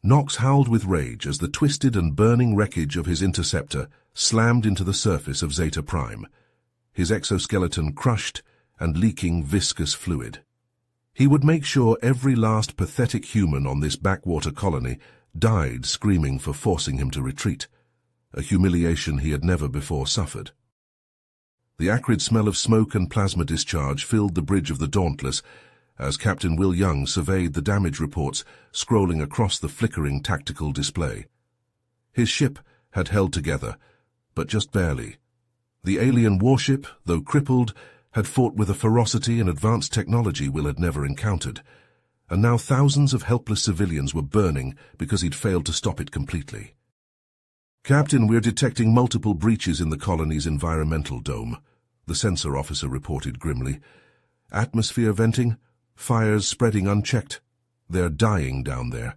Nox howled with rage as the twisted and burning wreckage of his interceptor slammed into the surface of Zeta Prime, his exoskeleton crushed and leaking viscous fluid. He would make sure every last pathetic human on this backwater colony died screaming for forcing him to retreat, a humiliation he had never before suffered. The acrid smell of smoke and plasma discharge filled the bridge of the Dauntless as Captain Will Young surveyed the damage reports scrolling across the flickering tactical display. His ship had held together, but just barely. The alien warship, though crippled, had fought with a ferocity and advanced technology Will had never encountered, and now thousands of helpless civilians were burning because he'd failed to stop it completely. "Captain, we're detecting multiple breaches in the colony's environmental dome," the sensor officer reported grimly. "Atmosphere venting, fires spreading unchecked. They're dying down there."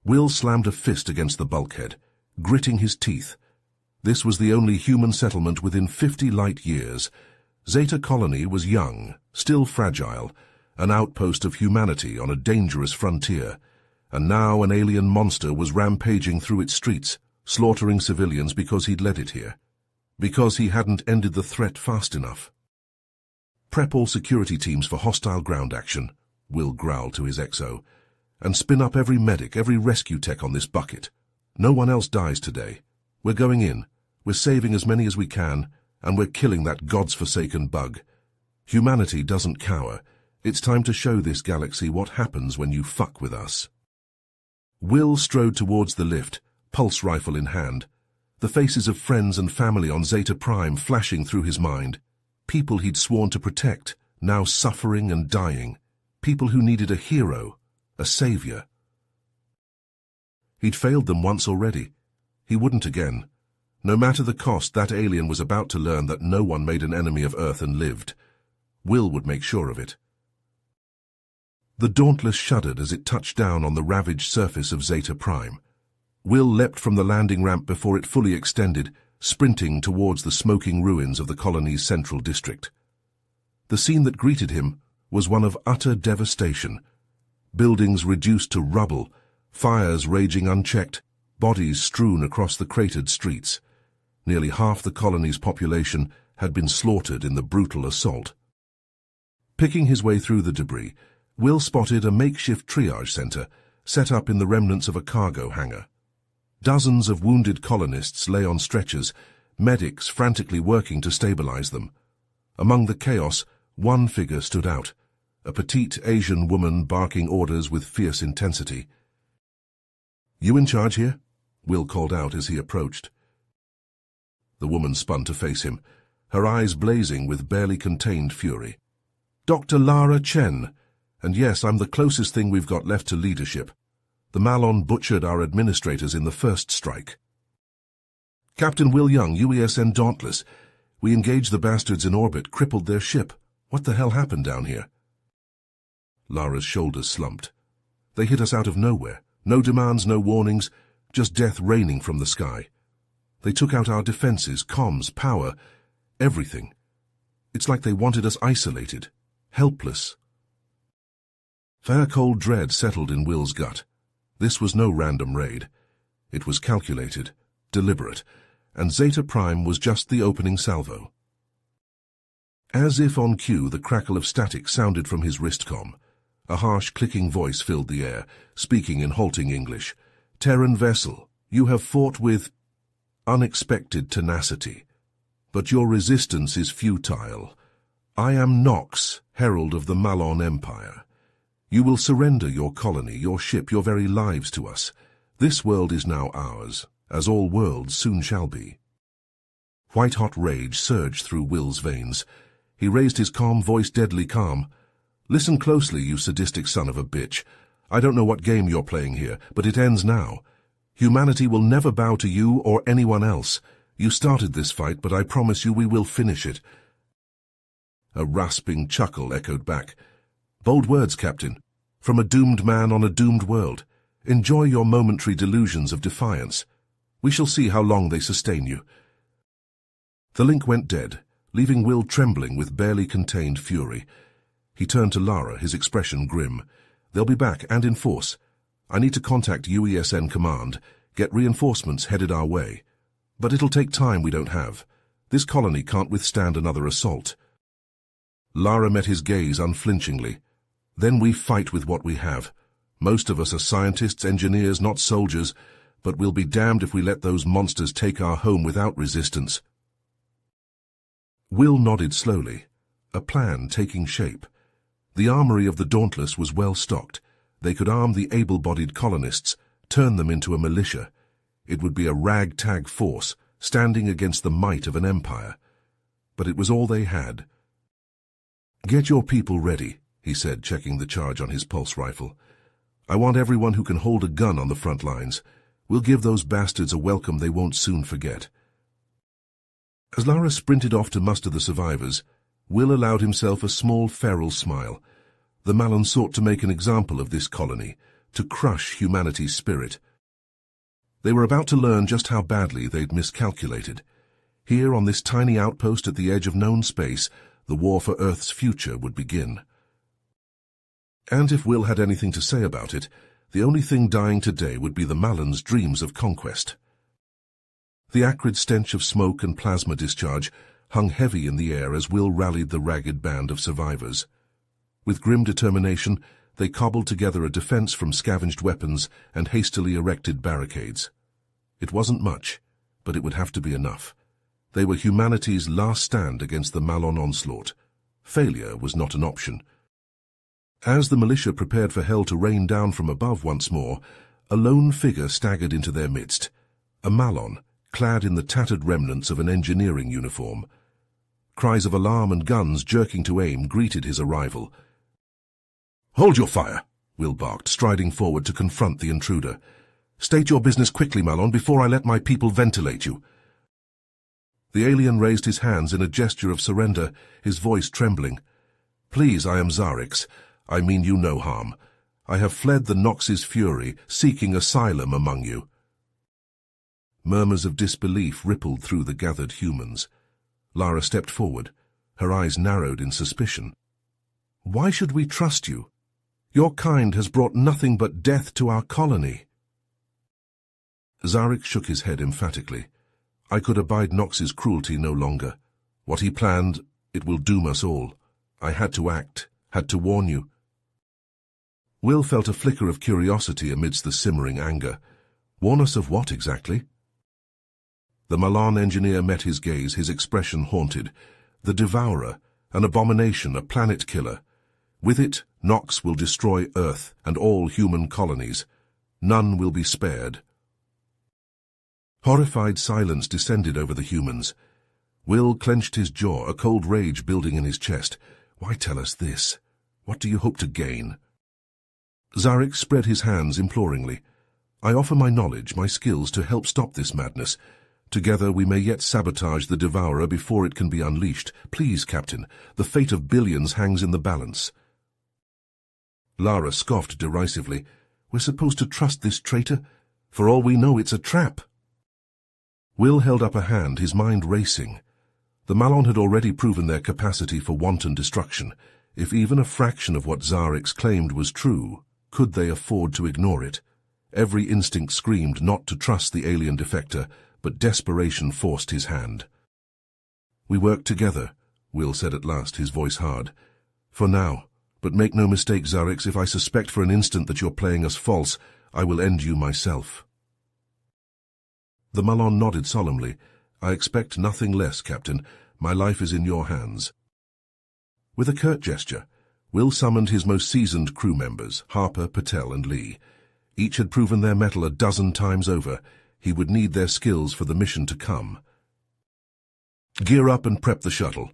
Will slammed a fist against the bulkhead, gritting his teeth. This was the only human settlement within 50 light years. Zeta Colony was young, still fragile, an outpost of humanity on a dangerous frontier, and now an alien monster was rampaging through its streets, slaughtering civilians because he'd led it here, because he hadn't ended the threat fast enough. "Prep all security teams for hostile ground action," Will growled to his XO, "and spin up every medic, every rescue tech on this bucket. No one else dies today. We're going in, we're saving as many as we can, and we're killing that God's-forsaken bug. Humanity doesn't cower. It's time to show this galaxy what happens when you fuck with us." Will strode towards the lift, pulse rifle in hand, the faces of friends and family on Zeta Prime flashing through his mind. People he'd sworn to protect, now suffering and dying. People who needed a hero, a savior. He'd failed them once already. He wouldn't again. No matter the cost, that alien was about to learn that no one made an enemy of Earth and lived. Will would make sure of it. The Dauntless shuddered as it touched down on the ravaged surface of Zeta Prime. Will leapt from the landing ramp before it fully extended, sprinting towards the smoking ruins of the colony's central district. The scene that greeted him was one of utter devastation. Buildings reduced to rubble, fires raging unchecked, bodies strewn across the cratered streets. Nearly half the colony's population had been slaughtered in the brutal assault. Picking his way through the debris, Will spotted a makeshift triage center set up in the remnants of a cargo hangar. Dozens of wounded colonists lay on stretchers, medics frantically working to stabilize them. Among the chaos, one figure stood out, a petite Asian woman barking orders with fierce intensity. "You in charge here?" Will called out as he approached. The woman spun to face him, her eyes blazing with barely contained fury. "Dr. Lara Chen, and yes, I'm the closest thing we've got left to leadership. The Malon butchered our administrators in the first strike." "Captain Will Young, UESN Dauntless. We engaged the bastards in orbit, crippled their ship. What the hell happened down here?" Lara's shoulders slumped. "They hit us out of nowhere. No demands, no warnings, just death raining from the sky. They took out our defenses, comms, power, everything. It's like they wanted us isolated, helpless." Fair cold dread settled in Will's gut. This was no random raid. It was calculated, deliberate, and Zeta Prime was just the opening salvo. As if on cue, the crackle of static sounded from his wristcom. A harsh, clicking voice filled the air, speaking in halting English. "Terran vessel, you have fought with unexpected tenacity, but your resistance is futile. I am Nox, herald of the Malon Empire. You will surrender your colony, your ship, your very lives to us. This world is now ours, as all worlds soon shall be." White-hot rage surged through Will's veins. He raised his calm voice, deadly calm. "Listen closely, you sadistic son of a bitch. I don't know what game you're playing here, but it ends now. Humanity will never bow to you or anyone else. You started this fight, but I promise you we will finish it." A rasping chuckle echoed back. "Bold words, Captain. From a doomed man on a doomed world. Enjoy your momentary delusions of defiance. We shall see how long they sustain you." The link went dead, leaving Will trembling with barely contained fury. He turned to Lara, his expression grim. "They'll be back, and in force. I need to contact UESN Command, get reinforcements headed our way. But it'll take time we don't have. This colony can't withstand another assault. Lara met his gaze unflinchingly. Then we fight with what we have. Most of us are scientists, engineers, not soldiers, but we'll be damned if we let those monsters take our home without resistance. Will nodded slowly, a plan taking shape. The armory of the Dauntless was well stocked. They could arm the able-bodied colonists, turn them into a militia. It would be a ragtag force, standing against the might of an empire. But it was all they had. "Get your people ready," he said, checking the charge on his pulse rifle. "I want everyone who can hold a gun on the front lines. We'll give those bastards a welcome they won't soon forget." As Lara sprinted off to muster the survivors, Will allowed himself a small feral smile. The Malon sought to make an example of this colony, to crush humanity's spirit. They were about to learn just how badly they'd miscalculated. Here on this tiny outpost at the edge of known space, the war for Earth's future would begin. And if Will had anything to say about it, the only thing dying today would be the Malon's dreams of conquest. The acrid stench of smoke and plasma discharge hung heavy in the air as Will rallied the ragged band of survivors. With grim determination, they cobbled together a defense from scavenged weapons and hastily erected barricades. It wasn't much, but it would have to be enough. They were humanity's last stand against the Malon onslaught. Failure was not an option. As the militia prepared for hell to rain down from above once more, a lone figure staggered into their midst. A Malon, clad in the tattered remnants of an engineering uniform. Cries of alarm and guns jerking to aim greeted his arrival. "Hold your fire," Will barked, striding forward to confront the intruder. "State your business quickly, Malon, before I let my people ventilate you." The alien raised his hands in a gesture of surrender, his voice trembling. "Please, I am Zarix. I mean you no harm. I have fled the Nox's fury, seeking asylum among you." Murmurs of disbelief rippled through the gathered humans. Lara stepped forward, her eyes narrowed in suspicion. "Why should we trust you? Your kind has brought nothing but death to our colony." Zarix shook his head emphatically. "I could abide Nox's cruelty no longer. What he planned, it will doom us all. I had to act, had to warn you." Will felt a flicker of curiosity amidst the simmering anger. Warn us of what exactly? The Malon engineer met his gaze, his expression haunted. The Devourer, an abomination, a planet killer. With it, Nox will destroy Earth and all human colonies. None will be spared. Horrified silence descended over the humans. Will clenched his jaw, a cold rage building in his chest. Why tell us this? What do you hope to gain? Zarix spread his hands imploringly. I offer my knowledge, my skills to help stop this madness. Together we may yet sabotage the Devourer before it can be unleashed. Please, Captain, the fate of billions hangs in the balance. Lara scoffed derisively. We're supposed to trust this traitor? For all we know, it's a trap. Will held up a hand, his mind racing. The Malon had already proven their capacity for wanton destruction. If even a fraction of what Zarix claimed was true, could they afford to ignore it? Every instinct screamed not to trust the alien defector, but desperation forced his hand. We work together, Will said at last, his voice hard. For now, but make no mistake, Zarix, if I suspect for an instant that you're playing us false, I will end you myself. The Malon nodded solemnly. I expect nothing less, Captain. My life is in your hands. With a curt gesture, Will summoned his most seasoned crew members, Harper, Patel, and Lee. Each had proven their mettle a dozen times over. He would need their skills for the mission to come. Gear up and prep the shuttle.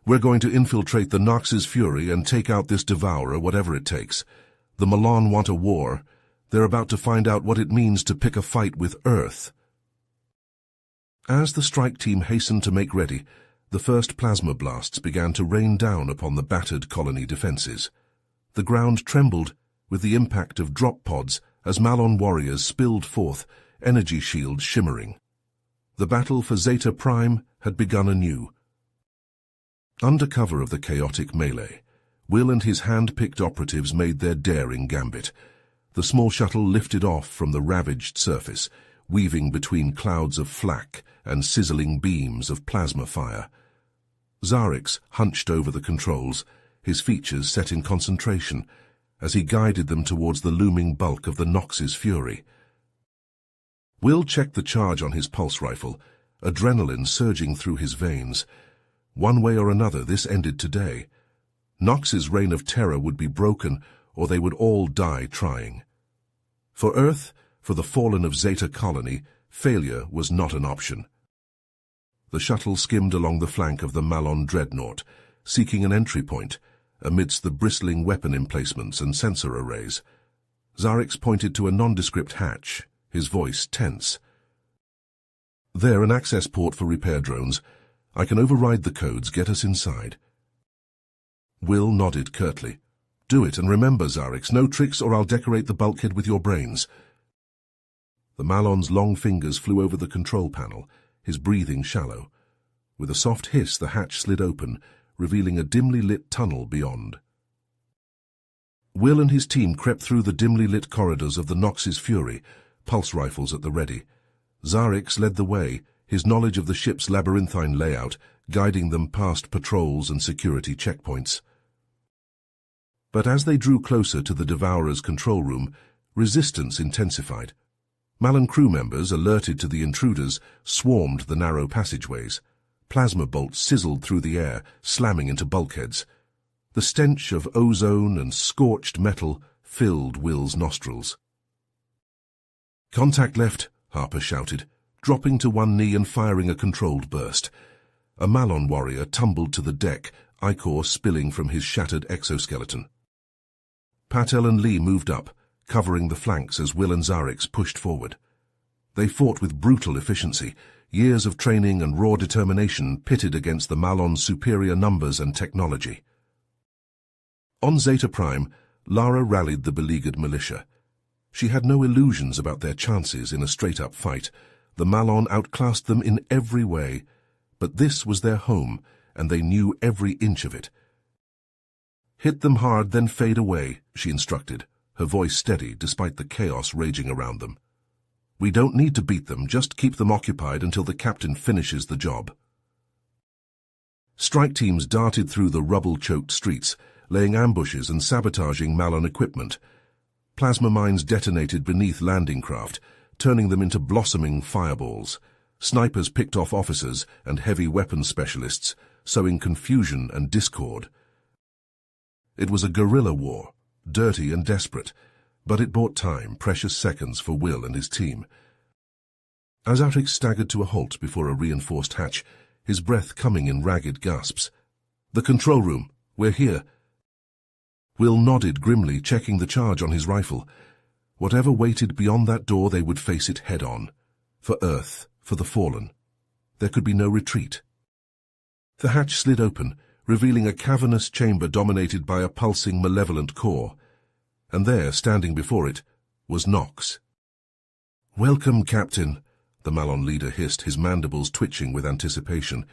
We're going to infiltrate the Nox's fury and take out this Devourer, whatever it takes. The Malon want a war. They're about to find out what it means to pick a fight with Earth. As the strike team hastened to make ready, the first plasma blasts began to rain down upon the battered colony defenses. The ground trembled with the impact of drop pods as Malon warriors spilled forth, energy shields shimmering. The battle for Zeta Prime had begun anew. Under cover of the chaotic melee, Will and his hand-picked operatives made their daring gambit. The small shuttle lifted off from the ravaged surface, weaving between clouds of flak and sizzling beams of plasma fire. Zarix hunched over the controls, his features set in concentration, as he guided them towards the looming bulk of the Nox's fury. Will checked the charge on his pulse rifle, adrenaline surging through his veins. One way or another, this ended today. Nox's reign of terror would be broken, or they would all die trying. For Earth, for the fallen of Zeta Colony, failure was not an option. The shuttle skimmed along the flank of the Malon dreadnought, seeking an entry point, amidst the bristling weapon emplacements and sensor arrays. Zarix pointed to a nondescript hatch, his voice tense. "There, an access port for repair drones. I can override the codes, get us inside." Will nodded curtly. "Do it, and remember, Zarix, no tricks or I'll decorate the bulkhead with your brains." The Malon's long fingers flew over the control panel, his breathing shallow. With a soft hiss, the hatch slid open, revealing a dimly lit tunnel beyond. Will and his team crept through the dimly lit corridors of the Nox's fury, pulse rifles at the ready. Zarix led the way, his knowledge of the ship's labyrinthine layout guiding them past patrols and security checkpoints. But as they drew closer to the Devourer's control room, resistance intensified. Malon crew members, alerted to the intruders, swarmed the narrow passageways. Plasma bolts sizzled through the air, slamming into bulkheads. The stench of ozone and scorched metal filled Will's nostrils. "Contact left," Harper shouted, dropping to one knee and firing a controlled burst. A Malon warrior tumbled to the deck, ichor spilling from his shattered exoskeleton. Patel and Lee moved up, covering the flanks as Will and Zarix pushed forward. They fought with brutal efficiency, years of training and raw determination pitted against the Malon's superior numbers and technology. On Zeta Prime, Lara rallied the beleaguered militia. She had no illusions about their chances in a straight-up fight. The Malon outclassed them in every way, but this was their home, and they knew every inch of it. "Hit them hard, then fade away," she instructed, her voice steady despite the chaos raging around them. "We don't need to beat them, just keep them occupied until the captain finishes the job." Strike teams darted through the rubble-choked streets, laying ambushes and sabotaging Malon equipment. Plasma mines detonated beneath landing craft, turning them into blossoming fireballs. Snipers picked off officers and heavy weapons specialists, sowing confusion and discord. It was a guerrilla war, dirty and desperate, but it bought time, precious seconds for Will and his team. As Zarix staggered to a halt before a reinforced hatch, his breath coming in ragged gasps. "The control room, we're here." Will nodded grimly, checking the charge on his rifle. Whatever waited beyond that door, they would face it head-on. For Earth, for the fallen. There could be no retreat. The hatch slid open, revealing a cavernous chamber dominated by a pulsing, malevolent core. And there, standing before it, was Nox. "Welcome, Captain," the Malon leader hissed, his mandibles twitching with anticipation.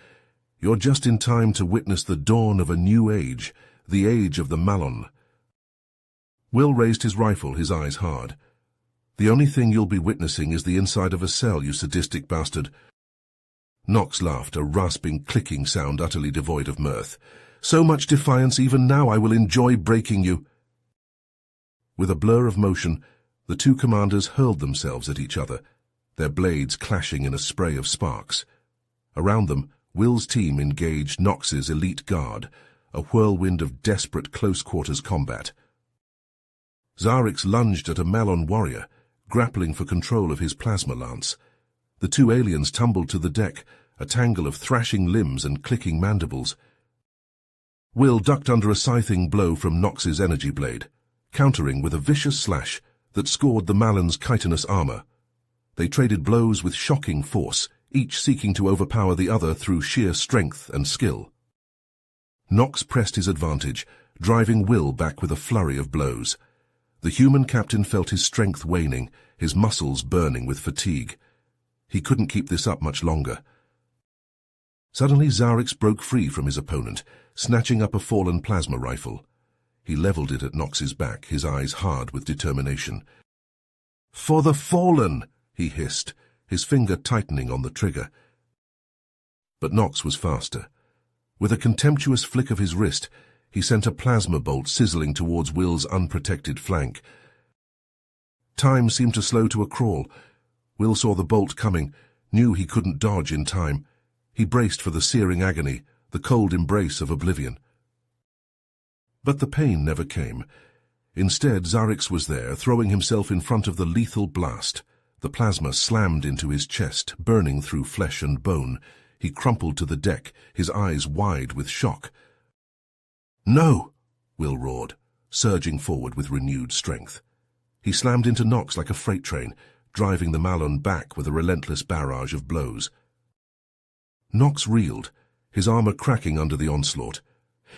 "You're just in time to witness the dawn of a new age, the age of the Malon." Will raised his rifle, his eyes hard. "The only thing you'll be witnessing is the inside of a cell, you sadistic bastard." Nox laughed, a rasping, clicking sound utterly devoid of mirth. "So much defiance, even now I will enjoy breaking you." With a blur of motion, the two commanders hurled themselves at each other, their blades clashing in a spray of sparks. Around them, Will's team engaged Nox's elite guard, a whirlwind of desperate close-quarters combat. Zarix lunged at a Malon warrior, grappling for control of his plasma lance. The two aliens tumbled to the deck, a tangle of thrashing limbs and clicking mandibles. Will ducked under a scything blow from Nox's energy blade, countering with a vicious slash that scored the Malon's chitinous armor. They traded blows with shocking force, each seeking to overpower the other through sheer strength and skill. Nox pressed his advantage, driving Will back with a flurry of blows. The human captain felt his strength waning, his muscles burning with fatigue. He couldn't keep this up much longer. Suddenly Zarix broke free from his opponent, snatching up a fallen plasma rifle. He leveled it at Nox's back, his eyes hard with determination. "For the Fallen!" he hissed, his finger tightening on the trigger. But Nox was faster. With a contemptuous flick of his wrist, he sent a plasma bolt sizzling towards Will's unprotected flank. Time seemed to slow to a crawl. Will saw the bolt coming, knew he couldn't dodge in time. He braced for the searing agony, the cold embrace of oblivion. But the pain never came. Instead, Zarix was there, throwing himself in front of the lethal blast. The plasma slammed into his chest, burning through flesh and bone. He crumpled to the deck, his eyes wide with shock. "No!" Will roared, surging forward with renewed strength. He slammed into Nox like a freight train, driving the Malon back with a relentless barrage of blows. Nox reeled, his armor cracking under the onslaught.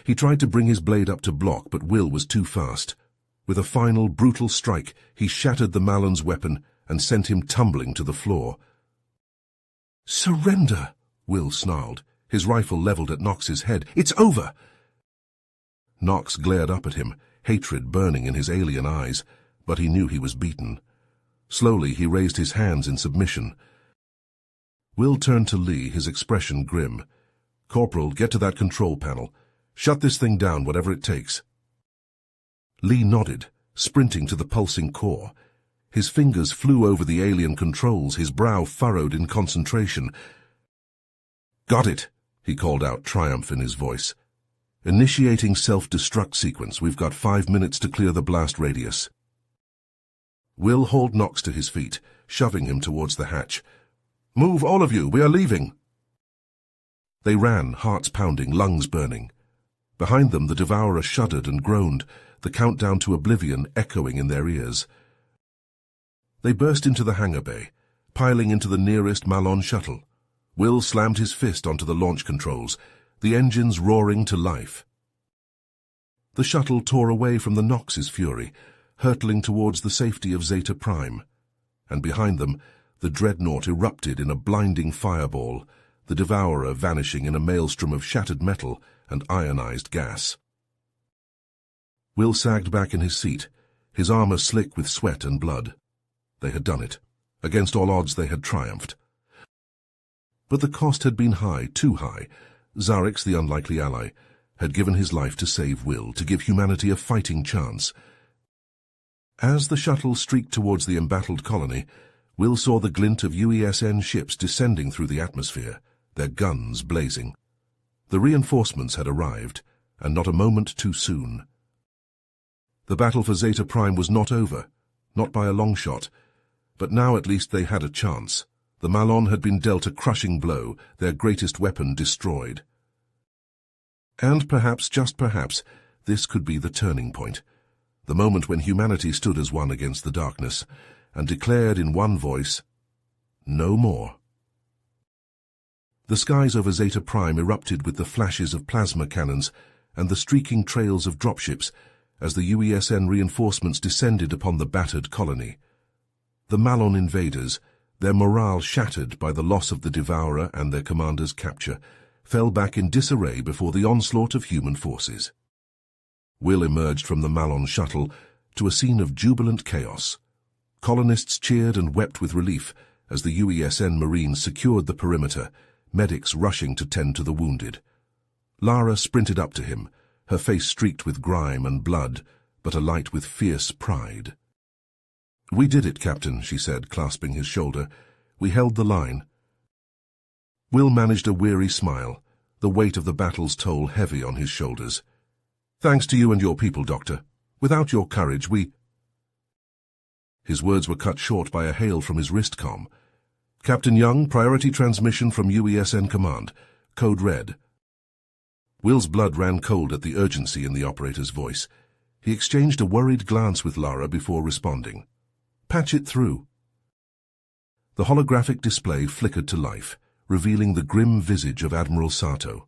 He tried to bring his blade up to block, but Will was too fast. With a final, brutal strike, he shattered the Malon's weapon and sent him tumbling to the floor. "Surrender!" Will snarled, his rifle leveled at Nox's head. "It's over!" Nox glared up at him, hatred burning in his alien eyes, but he knew he was beaten. Slowly, he raised his hands in submission. Will turned to Lee, his expression grim. "Corporal, get to that control panel. Shut this thing down, whatever it takes." Lee nodded, sprinting to the pulsing core. His fingers flew over the alien controls, his brow furrowed in concentration. "Got it," he called out, triumph in his voice. "Initiating self-destruct sequence. We've got 5 minutes to clear the blast radius." Will hauled Nox to his feet, shoving him towards the hatch. "Move, all of you, we are leaving." They ran, hearts pounding, lungs burning. Behind them the Devourer shuddered and groaned, the countdown to oblivion echoing in their ears. They burst into the hangar bay, piling into the nearest Malon shuttle. Will slammed his fist onto the launch controls, the engines roaring to life. The shuttle tore away from the Nox's fury, hurtling towards the safety of Zeta Prime. And behind them, the dreadnought erupted in a blinding fireball, the Devourer vanishing in a maelstrom of shattered metal and ionized gas. Will sagged back in his seat, his armor slick with sweat and blood. They had done it. Against all odds they had triumphed. But the cost had been high, too high. Zarix, the unlikely ally, had given his life to save Will, to give humanity a fighting chance. As the shuttle streaked towards the embattled colony, Will saw the glint of UESN ships descending through the atmosphere, their guns blazing. The reinforcements had arrived, and not a moment too soon. The battle for Zeta Prime was not over, not by a long shot, but now at least they had a chance. The Malon had been dealt a crushing blow, their greatest weapon destroyed. And perhaps, just perhaps, this could be the turning point, the moment when humanity stood as one against the darkness, and declared in one voice, "No more." The skies over Zeta Prime erupted with the flashes of plasma cannons and the streaking trails of dropships as the UESN reinforcements descended upon the battered colony. The Malon invaders, their morale shattered by the loss of the Devourer and their commander's capture, fell back in disarray before the onslaught of human forces. Will emerged from the Malon shuttle to a scene of jubilant chaos. Colonists cheered and wept with relief as the UESN Marines secured the perimeter, medics rushing to tend to the wounded. Lara sprinted up to him, her face streaked with grime and blood, but alight with fierce pride. "We did it, Captain," she said, clasping his shoulder. "We held the line." Will managed a weary smile, the weight of the battle's toll heavy on his shoulders. "Thanks to you and your people, Doctor. Without your courage, we—" His words were cut short by a hail from his wristcom. "Captain Young, priority transmission from UESN Command. Code Red." Will's blood ran cold at the urgency in the operator's voice. He exchanged a worried glance with Lara before responding. "Patch it through." The holographic display flickered to life, revealing the grim visage of Admiral Sato.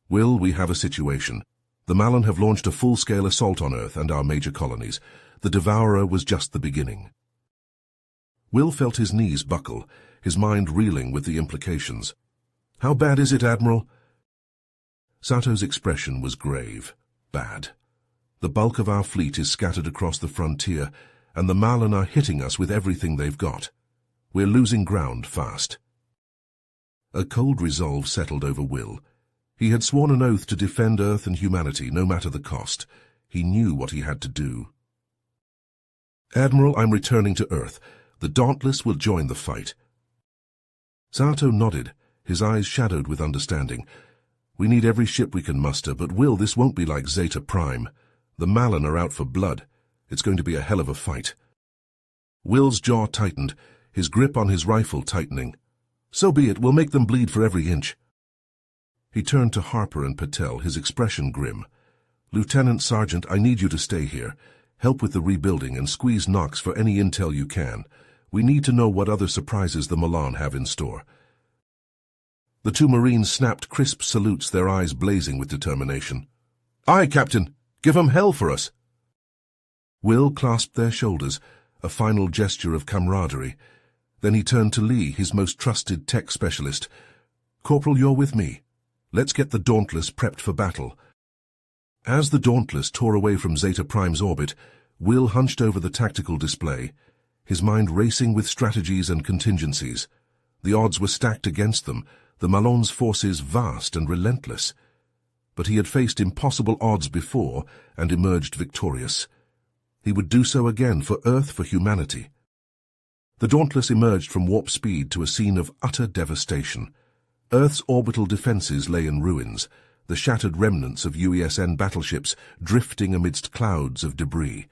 "Will, we have a situation. The Malon have launched a full-scale assault on Earth and our major colonies. The Devourer was just the beginning." Will felt his knees buckle, his mind reeling with the implications. "How bad is it, Admiral?" Sato's expression was grave. "Bad. The bulk of our fleet is scattered across the frontier, and the Malon are hitting us with everything they've got. We're losing ground fast." A cold resolve settled over Will. He had sworn an oath to defend Earth and humanity, no matter the cost. He knew what he had to do. "Admiral, I'm returning to Earth. The Dauntless will join the fight." Zato nodded, his eyes shadowed with understanding. "We need every ship we can muster, but Will, this won't be like Zeta Prime. The Malon are out for blood. It's going to be a hell of a fight." Will's jaw tightened, his grip on his rifle tightening. "So be it, we'll make them bleed for every inch." He turned to Harper and Patel, his expression grim. "Lieutenant Sergeant, I need you to stay here. Help with the rebuilding and squeeze Knox for any intel you can. We need to know what other surprises the Milan have in store." The two Marines snapped crisp salutes, their eyes blazing with determination. "Aye, Captain! Give 'em hell for us!" Will clasped their shoulders, a final gesture of camaraderie. Then he turned to Lee, his most trusted tech specialist. "Corporal, you're with me. Let's get the Dauntless prepped for battle." As the Dauntless tore away from Zeta Prime's orbit, Will hunched over the tactical display, his mind racing with strategies and contingencies. The odds were stacked against them, the Malon's forces vast and relentless. But he had faced impossible odds before and emerged victorious. He would do so again for Earth, for humanity. The Dauntless emerged from warp speed to a scene of utter devastation. Earth's orbital defenses lay in ruins, the shattered remnants of UESN battleships drifting amidst clouds of debris.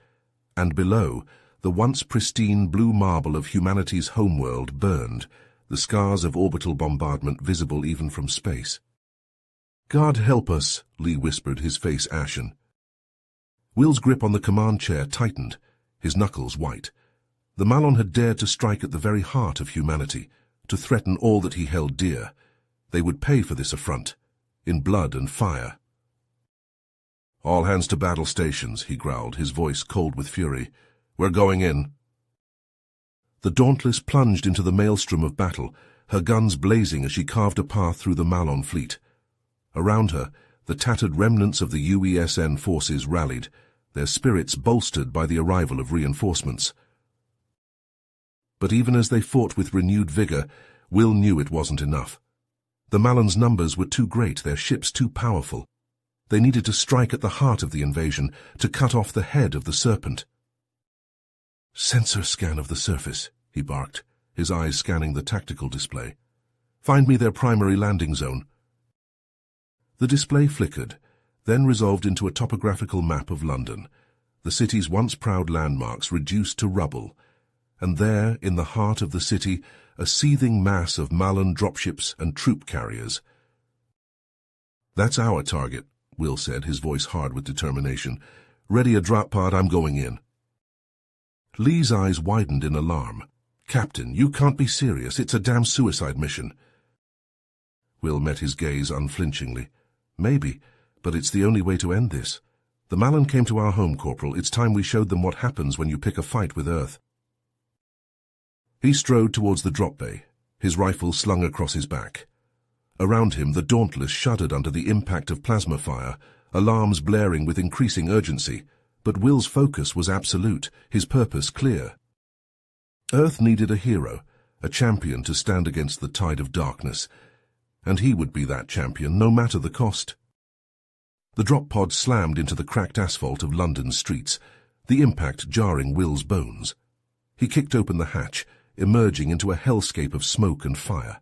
And below, the once pristine blue marble of humanity's homeworld burned, the scars of orbital bombardment visible even from space. "God help us," Lee whispered, his face ashen. Will's grip on the command chair tightened, his knuckles white. The Malon had dared to strike at the very heart of humanity, to threaten all that he held dear. They would pay for this affront, in blood and fire. "All hands to battle stations," he growled, his voice cold with fury. "We're going in." The Dauntless plunged into the maelstrom of battle, her guns blazing as she carved a path through the Malon fleet. Around her, the tattered remnants of the UESN forces rallied, their spirits bolstered by the arrival of reinforcements. But even as they fought with renewed vigor, Will knew it wasn't enough. The Malon's numbers were too great, their ships too powerful. They needed to strike at the heart of the invasion, to cut off the head of the serpent. "Sensor scan of the surface," he barked, his eyes scanning the tactical display. "Find me their primary landing zone." The display flickered, then resolved into a topographical map of London, the city's once proud landmarks reduced to rubble, and there, in the heart of the city, a seething mass of Malon dropships and troop carriers. "That's our target," Will said, his voice hard with determination. "Ready a drop pod, I'm going in." Lee's eyes widened in alarm. "Captain, you can't be serious. It's a damn suicide mission." Will met his gaze unflinchingly. "Maybe, but it's the only way to end this. The Malon came to our home, Corporal. It's time we showed them what happens when you pick a fight with Earth." He strode towards the drop bay, his rifle slung across his back. Around him, the Dauntless shuddered under the impact of plasma fire, alarms blaring with increasing urgency. But Will's focus was absolute, his purpose clear. Earth needed a hero, a champion to stand against the tide of darkness, and he would be that champion, no matter the cost. The drop pod slammed into the cracked asphalt of London's streets, the impact jarring Will's bones. He kicked open the hatch, emerging into a hellscape of smoke and fire.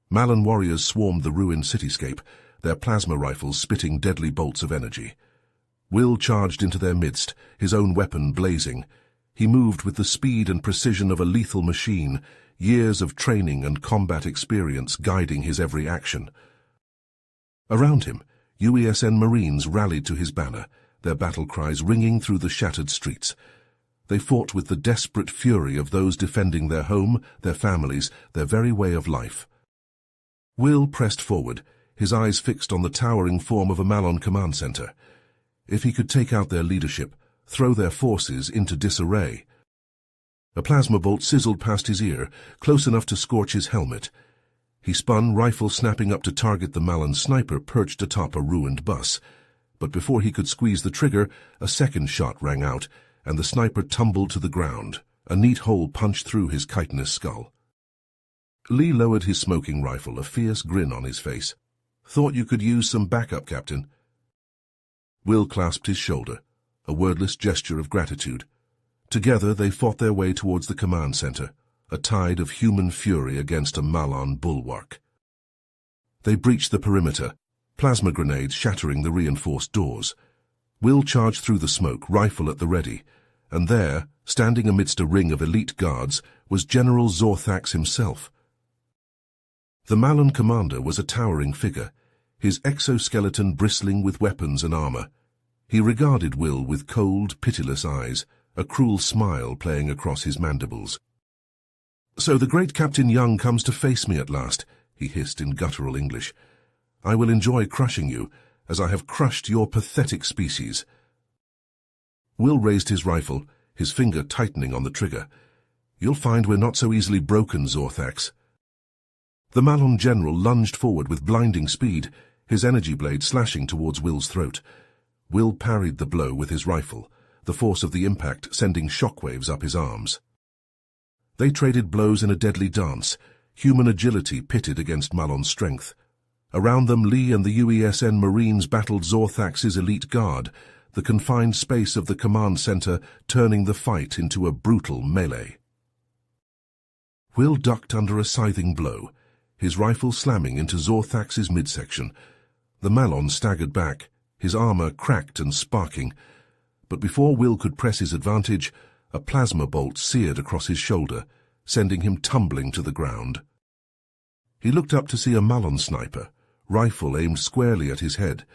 Malon warriors swarmed the ruined cityscape, their plasma rifles spitting deadly bolts of energy. Will charged into their midst, his own weapon blazing. He moved with the speed and precision of a lethal machine, years of training and combat experience guiding his every action. Around him, UESN Marines rallied to his banner, their battle cries ringing through the shattered streets. They fought with the desperate fury of those defending their home, their families, their very way of life. Will pressed forward, his eyes fixed on the towering form of a Malon command center. If he could take out their leadership, throw their forces into disarray. A plasma bolt sizzled past his ear, close enough to scorch his helmet. He spun, rifle snapping up to target the Malon sniper perched atop a ruined bus. but before he could squeeze the trigger, a second shot rang out, and the sniper tumbled to the ground, a neat hole punched through his chitinous skull. Lee lowered his smoking rifle, a fierce grin on his face. "Thought you could use some backup, Captain." Will clasped his shoulder, a wordless gesture of gratitude. Together they fought their way towards the command center, a tide of human fury against a Malon bulwark. They breached the perimeter, plasma grenades shattering the reinforced doors. Will charged through the smoke, rifle at the ready, and there, standing amidst a ring of elite guards, was General Zorthax himself. The Malon commander was a towering figure, his exoskeleton bristling with weapons and armor. He regarded Will with cold, pitiless eyes, a cruel smile playing across his mandibles. "So the great Captain Young comes to face me at last," he hissed in guttural English. "I will enjoy crushing you, as I have crushed your pathetic species." Will raised his rifle, his finger tightening on the trigger. "You'll find we're not so easily broken, Zorthax." The Malon general lunged forward with blinding speed, his energy blade slashing towards Will's throat. Will parried the blow with his rifle, the force of the impact sending shockwaves up his arms. They traded blows in a deadly dance, human agility pitted against Malon's strength. Around them, Lee and the UESN Marines battled Zorthax's elite guard, the confined space of the command center turning the fight into a brutal melee. Will ducked under a scything blow, his rifle slamming into Zorthax's midsection. The Malon staggered back, his armor cracked and sparking. But before Will could press his advantage, a plasma bolt seared across his shoulder, sending him tumbling to the ground. He looked up to see a Malon sniper, rifle aimed squarely at his head.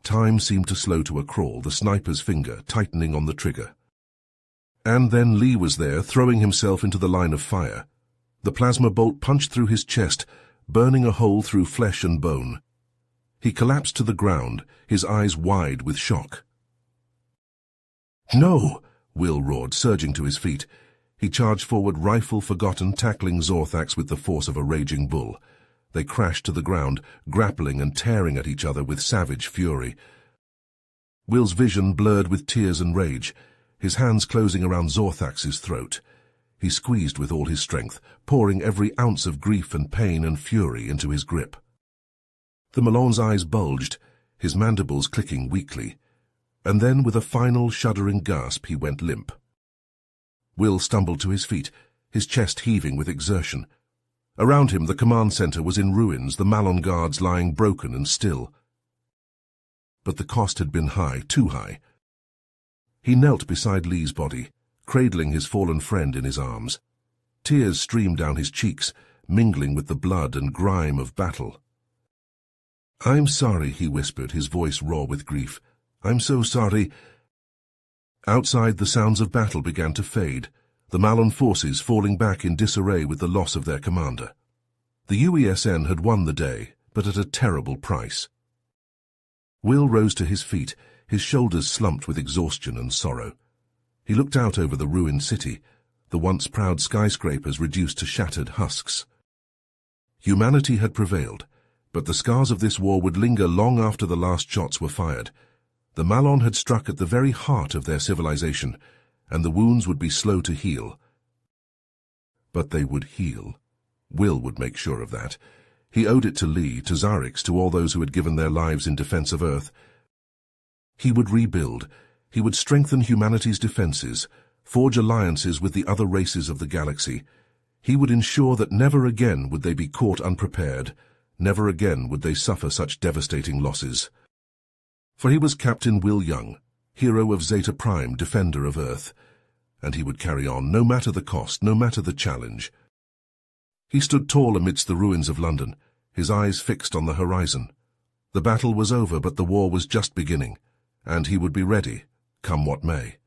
Time seemed to slow to a crawl, the sniper's finger tightening on the trigger. And then Lee was there, throwing himself into the line of fire. The plasma bolt punched through his chest, burning a hole through flesh and bone. He collapsed to the ground, his eyes wide with shock. "No!" Will roared, surging to his feet. He charged forward, rifle forgotten, tackling Zorthax with the force of a raging bull. They crashed to the ground, grappling and tearing at each other with savage fury. Will's vision blurred with tears and rage, his hands closing around Zorthax's throat. He squeezed with all his strength, pouring every ounce of grief and pain and fury into his grip. The Malon's eyes bulged, his mandibles clicking weakly, and then with a final shuddering gasp he went limp. Will stumbled to his feet, his chest heaving with exertion. Around him the command center was in ruins, the Malon guards lying broken and still. But the cost had been high, too high. He knelt beside Lee's body, cradling his fallen friend in his arms. Tears streamed down his cheeks, mingling with the blood and grime of battle. "I'm sorry," he whispered, his voice raw with grief. "I'm so sorry." Outside, the sounds of battle began to fade, the Malon forces falling back in disarray with the loss of their commander. The UESN had won the day, but at a terrible price. Will rose to his feet, his shoulders slumped with exhaustion and sorrow. He looked out over the ruined city, the once proud skyscrapers reduced to shattered husks. Humanity had prevailed, but the scars of this war would linger long after the last shots were fired. The Malon had struck at the very heart of their civilization, and the wounds would be slow to heal. But they would heal. Will would make sure of that. He owed it to Lee, to Zarix, to all those who had given their lives in defense of Earth. He would rebuild. He would strengthen humanity's defenses, forge alliances with the other races of the galaxy. He would ensure that never again would they be caught unprepared, never again would they suffer such devastating losses. For he was Captain Will Young, hero of Zeta Prime, defender of Earth, and he would carry on, no matter the cost, no matter the challenge. He stood tall amidst the ruins of London, his eyes fixed on the horizon. The battle was over, but the war was just beginning, and he would be ready, come what may.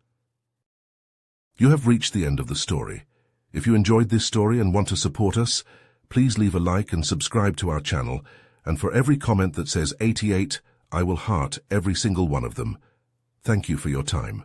You have reached the end of the story. If you enjoyed this story and want to support us, please leave a like and subscribe to our channel, and for every comment that says 88, I will heart every single one of them. Thank you for your time.